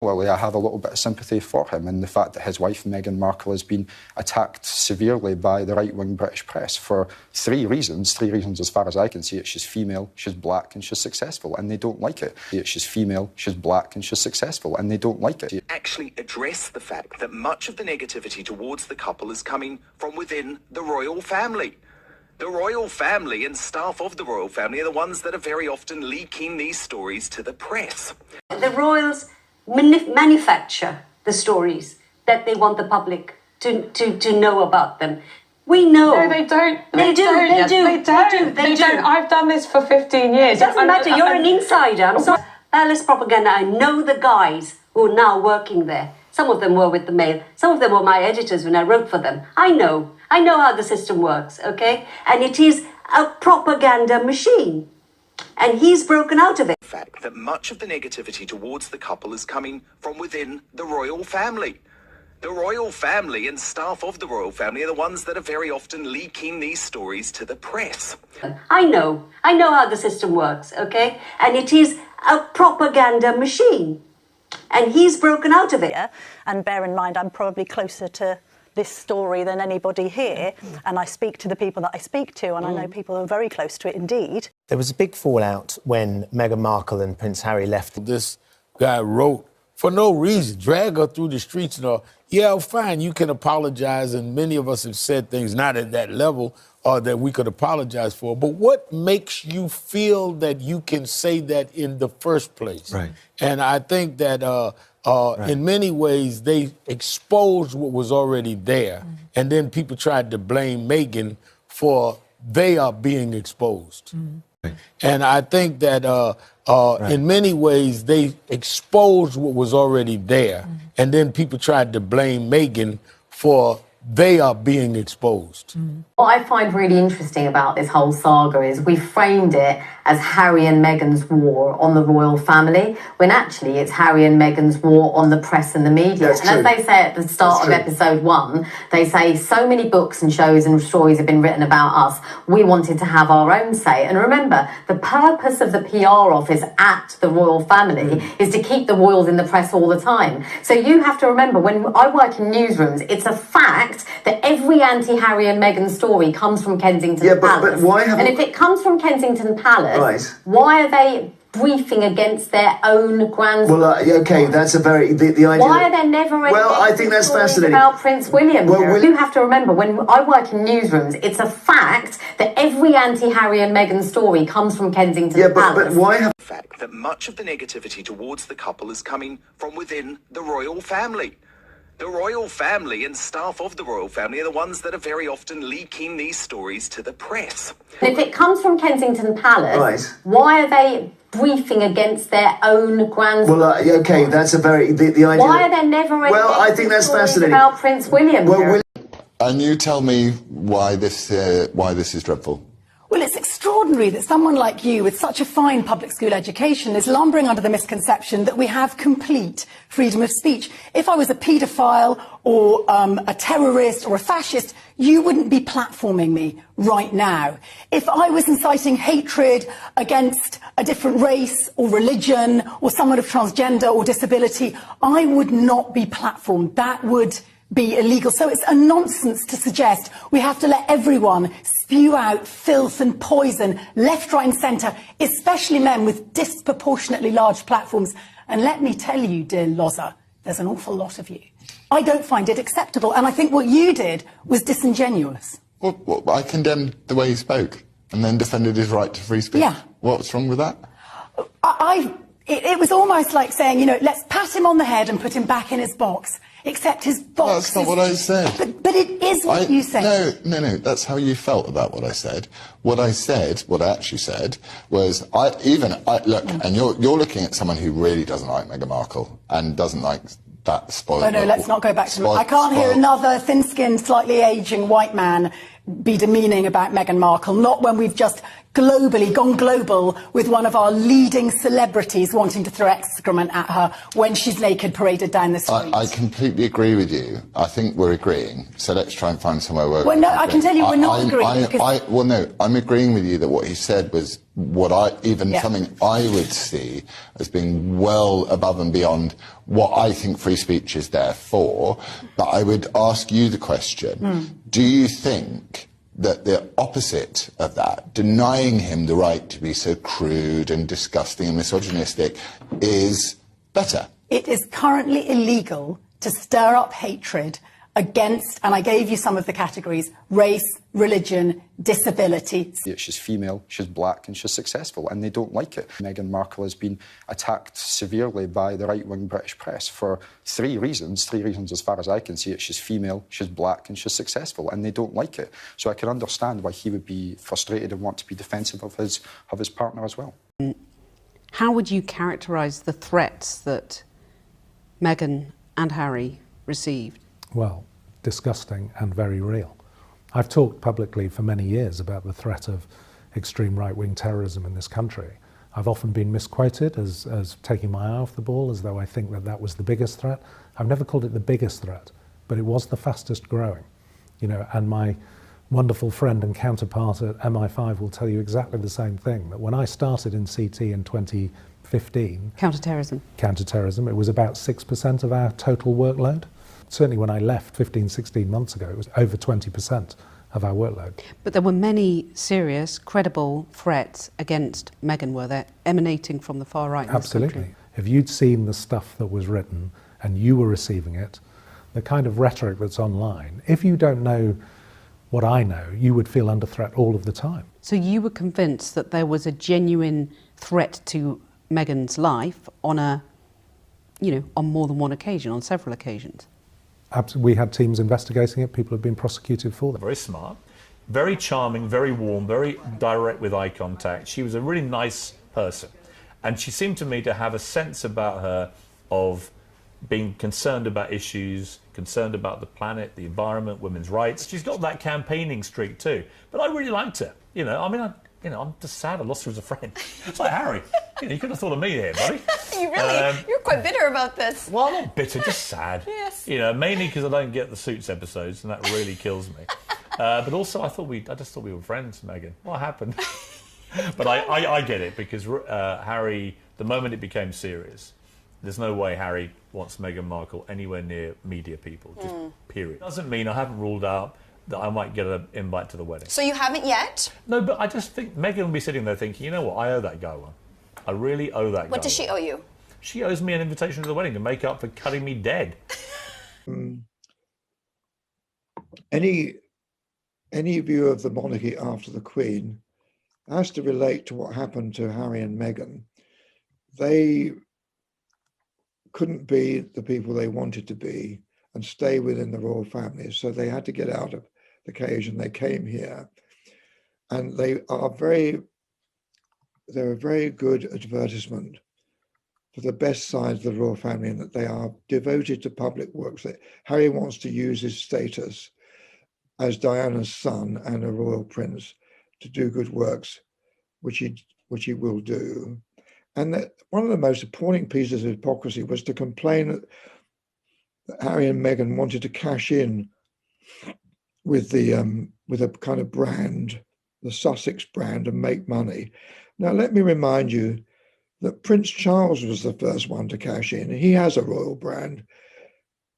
Well, I have a little bit of sympathy for him and the fact that his wife, Meghan Markle, has been attacked severely by the right-wing British press for three reasons as far as I can see it. She's female, she's black and she's successful, and they don't like it. She's female, she's black and she's successful, and they don't like it. Actually address the fact that much of the negativity towards the couple is coming from within the royal family. The royal family and staff of the royal family are the ones that are very often leaking these stories to the press. The royals manufacture the stories that they want the public to know about them. We know. No, they don't. They do. They do. I've done this for 15 years. It doesn't matter. You're an insider. I'm sorry. Palace propaganda. I know the guys who are now working there. Some of them were with the Mail. Some of them were my editors when I wrote for them. I know how the system works, okay? And it is a propaganda machine. And he's broken out of it. The fact that much of the negativity towards the couple is coming from within the royal family. The royal family and staff of the royal family are the ones that are very often leaking these stories to the press. I know how the system works, okay? And it is a propaganda machine. And he's broken out of it. And bear in mind, I'm probably closer to this story than anybody here, and I speak to the people that I speak to, and I know people who are very close to it indeed. There was a big fallout when Meghan Markle and Prince Harry left. This guy wrote, for no reason, drag her through the streets and all. Yeah, fine, you can apologize, and many of us have said things not at that level or that we could apologize for, but what makes you feel that you can say that in the first place? Right. And I think that in many ways, they exposed what was already there. And then people tried to blame Meghan for they are being exposed. And I think that in many ways, they exposed what was already there. And then people tried to blame Meghan for they are being exposed. What I find really interesting about this whole saga is we framed it as Harry and Meghan's war on the royal family, when actually it's Harry and Meghan's war on the press and the media. That's and true. as they say at the start of episode 1, they say so many books and shows and stories have been written about us, we wanted to have our own say. And remember, the purpose of the PR office at the royal family is to keep the royals in the press all the time. So you have to remember, when I work in newsrooms, it's a fact that every anti-Harry and Meghan story comes from Kensington Palace. But why haven't... And if it comes from Kensington Palace, Right. why are they briefing against their own grandson? Well, okay, that's a very... The idea why are there never any I think that's stories fascinating. about Prince William? Well, You have to remember, when I work in newsrooms, it's a fact that every anti-Harry and Meghan story comes from Kensington Palace. But why have... The fact that much of the negativity towards the couple is coming from within the royal family. The royal family and staff of the royal family are the ones that are very often leaking these stories to the press. And if it comes from Kensington Palace, Right. why are they briefing against their own grandson? Well, okay, that's a very... The idea why are there never any I think that's stories fascinating. about Prince William? And you tell me why this is dreadful. Well, it's extraordinary that someone like you, with such a fine public school education, is lumbering under the misconception that we have complete freedom of speech. If I was a paedophile or a terrorist or a fascist, you wouldn't be platforming me right now. If I was inciting hatred against a different race or religion or someone of transgender or disability, I would not be platformed. That would be illegal. So it's a nonsense to suggest we have to let everyone spew out filth and poison left, right and centre, especially men with disproportionately large platforms. And let me tell you, dear Loza, there's an awful lot of you. I don't find it acceptable, and I think what you did was disingenuous. Well, I condemned the way he spoke and then defended his right to free speech. Yeah. What's wrong with that? It was almost like saying, you know, let's pat him on the head and put him back in his box. Except his box. That's not what I said. But it is what you said. No. That's how you felt about what I said. What I actually said, was look, and you're looking at someone who really doesn't like Meghan Markle and doesn't like that spoiled. Oh no, let's not go back to. I can't hear another thin-skinned, slightly aging white man be demeaning about Meghan Markle. Not when we've just globally, gone global with one of our leading celebrities wanting to throw excrement at her when she's naked paraded down the street. I completely agree with you. I think we're agreeing. So let's try and find somewhere where... Well, no, I can tell you we're not agreeing. Well, no, I'm agreeing with you that what he said was something I would see as being well above and beyond what I think free speech is there for. But I would ask you the question, do you think that the opposite of that, denying him the right to be so crude and disgusting and misogynistic, is better? It is currently illegal to stir up hatred against, and I gave you some of the categories, race, religion, disability. She's female, she's black, and she's successful, and they don't like it. Meghan Markle has been attacked severely by the right-wing British press for three reasons as far as I can see it. She's female, she's black, and she's successful, and they don't like it. So I can understand why he would be frustrated and want to be defensive of his partner as well. How would you characterise the threats that Meghan and Harry received? Well, disgusting and very real. I've talked publicly for many years about the threat of extreme right-wing terrorism in this country. I've often been misquoted as taking my eye off the ball, as though I think that was the biggest threat. I've never called it the biggest threat, but it was the fastest growing. And my wonderful friend and counterpart at MI5 will tell you exactly the same thing, that when I started in CT in 2015... Counterterrorism, it was about 6% of our total workload. Certainly when I left 15, 16 months ago, it was over 20% of our workload. But there were many serious, credible threats against Meghan, were there, emanating from the far right in this country? Absolutely. If you'd seen the stuff that was written and you were receiving it, the kind of rhetoric that's online, if you don't know what I know, you would feel under threat all of the time. So you were convinced that there was a genuine threat to Meghan's life on on more than one occasion, on several occasions? We had teams investigating it. People have been prosecuted for that. Very smart, very charming, very warm, very direct with eye contact. She was a really nice person. And she seemed to me to have a sense about her of being concerned about issues, concerned about the planet, the environment, women's rights. She's got that campaigning streak too. But I really liked her. I'm just sad I lost her as a friend. It's like, Harry, you could have thought of me here, buddy. You're quite bitter about this. Well, I'm not bitter, just sad. Yes. Mainly because I don't get the Suits episodes, and that really kills me. But also, I just thought we were friends, Meghan. What happened? But I get it, because Harry, the moment it became serious, there's no way Harry wants Meghan Markle anywhere near media people, just period. Doesn't mean I haven't ruled out that I might get an invite to the wedding. So you haven't yet? No, but I just think Meghan will be sitting there thinking, you know what, I owe that guy one. I really owe that guy. What does she owe you? She owes me an invitation to the wedding to make up for cutting me dead. Any view of the monarchy after the Queen has to relate to what happened to Harry and Meghan. They couldn't be the people they wanted to be and stay within the royal family, so they had to get out of the cage, and they came here. And they're a very good advertisement for the best sides of the royal family, in that they are devoted to public works. Harry wants to use his status as Diana's son and a royal prince to do good works, which he will do. And that one of the most appalling pieces of hypocrisy was to complain that Harry and Meghan wanted to cash in with a kind of brand, the Sussex brand, and make money. Now, let me remind you that Prince Charles was the first one to cash in. He has a royal brand,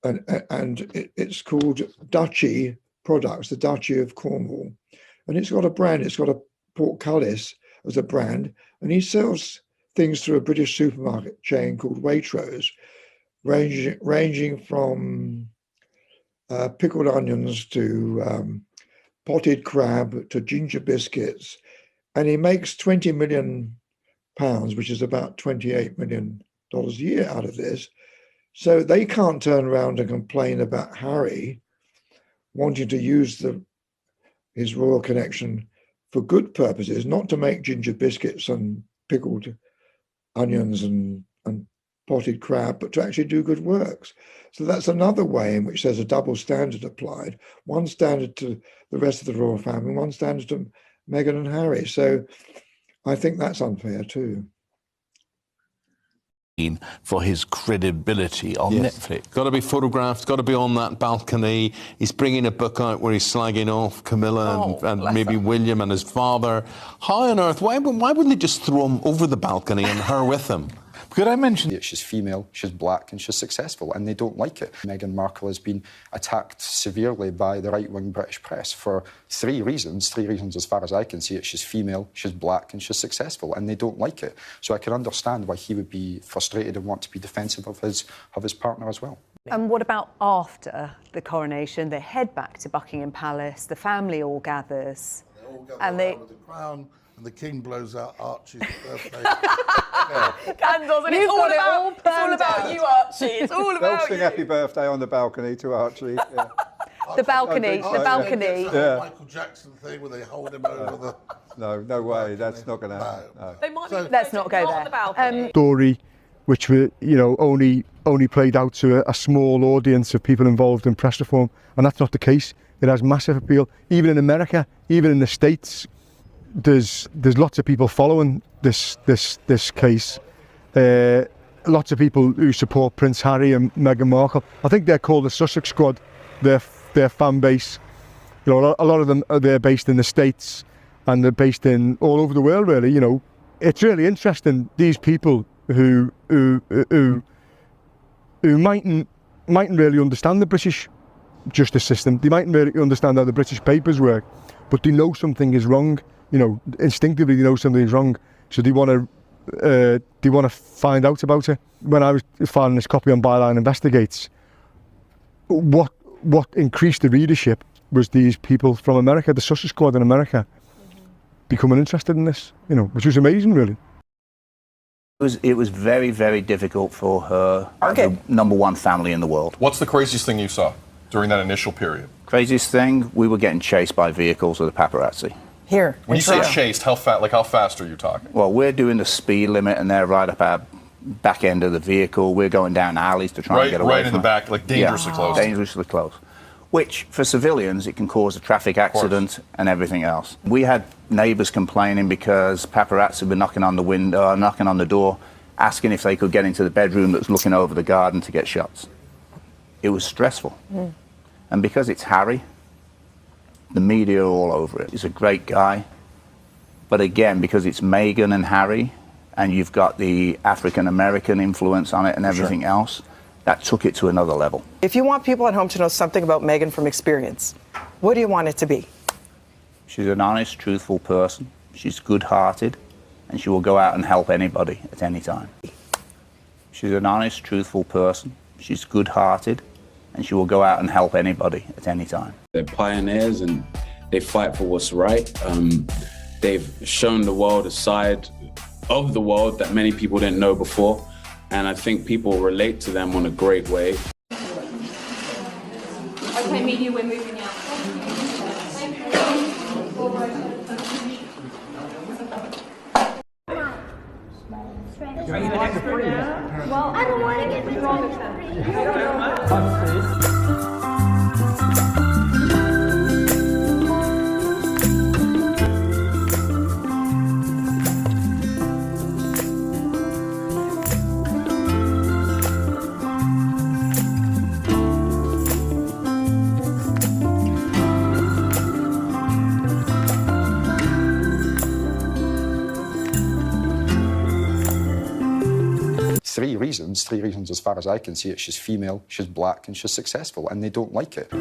and it's called Duchy Products, the Duchy of Cornwall. And it's got a brand, it's got a portcullis as a brand, and he sells things through a British supermarket chain called Waitrose, ranging from pickled onions to potted crab to ginger biscuits. And he makes £20 million, which is about $28 million a year out of this. So they can't turn around and complain about Harry wanting to use his royal connection for good purposes, not to make ginger biscuits and pickled onions and potted crab, but to actually do good works. So that's another way in which there's a double standard applied. One standard to the rest of the royal family, one standard to Meghan and Harry. So I think that's unfair too. For his credibility on Netflix. Got to be photographed, got to be on that balcony. He's bringing a book out where he's slagging off Camilla and maybe William and his father. How on earth, why wouldn't they just throw him over the balcony and her with him? Could I mention that she's female, she's black, and she's successful, and they don't like it. Meghan Markle has been attacked severely by the right-wing British press for three reasons as far as I can see it. She's female, she's black, and she's successful, and they don't like it. So I can understand why he would be frustrated and want to be defensive of his partner as well. And what about after the coronation? They head back to Buckingham Palace, the family all gathers. They all gather and around with the crown, and the king blows out Archie's birthday. Candles, and it's all about you, Archie. It's all about They'll sing happy birthday on the balcony to Archie. Yeah. The balcony. Yeah. Michael Jackson thing where they hold him over the... No way, that's not going to happen. No. They might let's not go there. Story which were, only played out to a small audience of people involved in press reform, and that's not the case. It has massive appeal. Even in America, even in the States, there's lots of people following this case. Lots of people who support Prince Harry and Meghan Markle. I think they're called the Sussex Squad. Their fan base, a lot of them they're based in the States, and they're based in all over the world. Really, it's really interesting. These people who mightn't really understand the British justice system. They mightn't really understand how the British papers work, but they know something is wrong. Instinctively they know something is wrong, so they want to find out about it. When I was filing this copy on Byline Investigates, what increased the readership was these people from America, the Sussex Squad in America, becoming interested in this, which was amazing, really. It was very, very difficult for her, the #1 family in the world. What's the craziest thing you saw during that initial period? Craziest thing, we were getting chased by vehicles with the paparazzi. Here. When you say chased, how fast are you talking? Well, we're doing the speed limit, and they're right up our back end of the vehicle. We're going down alleys to try and get away right in the back, like dangerously close. Dangerously close. Which, for civilians, it can cause a traffic accident and everything else. We had neighbours complaining because paparazzi were knocking on the window, knocking on the door, asking if they could get into the bedroom that's looking over the garden to get shots. It was stressful. And because it's Harry, the media are all over it. He's a great guy. But again, because it's Meghan and Harry, and you've got the African-American influence on it and everything else, that took it to another level. If you want people at home to know something about Meghan from experience, what do you want it to be? She's an honest, truthful person. She's good-hearted, and she will go out and help anybody at any time. She's an honest, truthful person. She's good-hearted, and she will go out and help anybody at any time. They're pioneers, and they fight for what's right. They've shown the world a side of the world that many people didn't know before, and I think people relate to them in a great way. Okay, media, we're moving out. Well, I don't want to get the wrong extent. 3 reasons as far as I can see it. She's female, she's black, and she's successful, and they don't like it.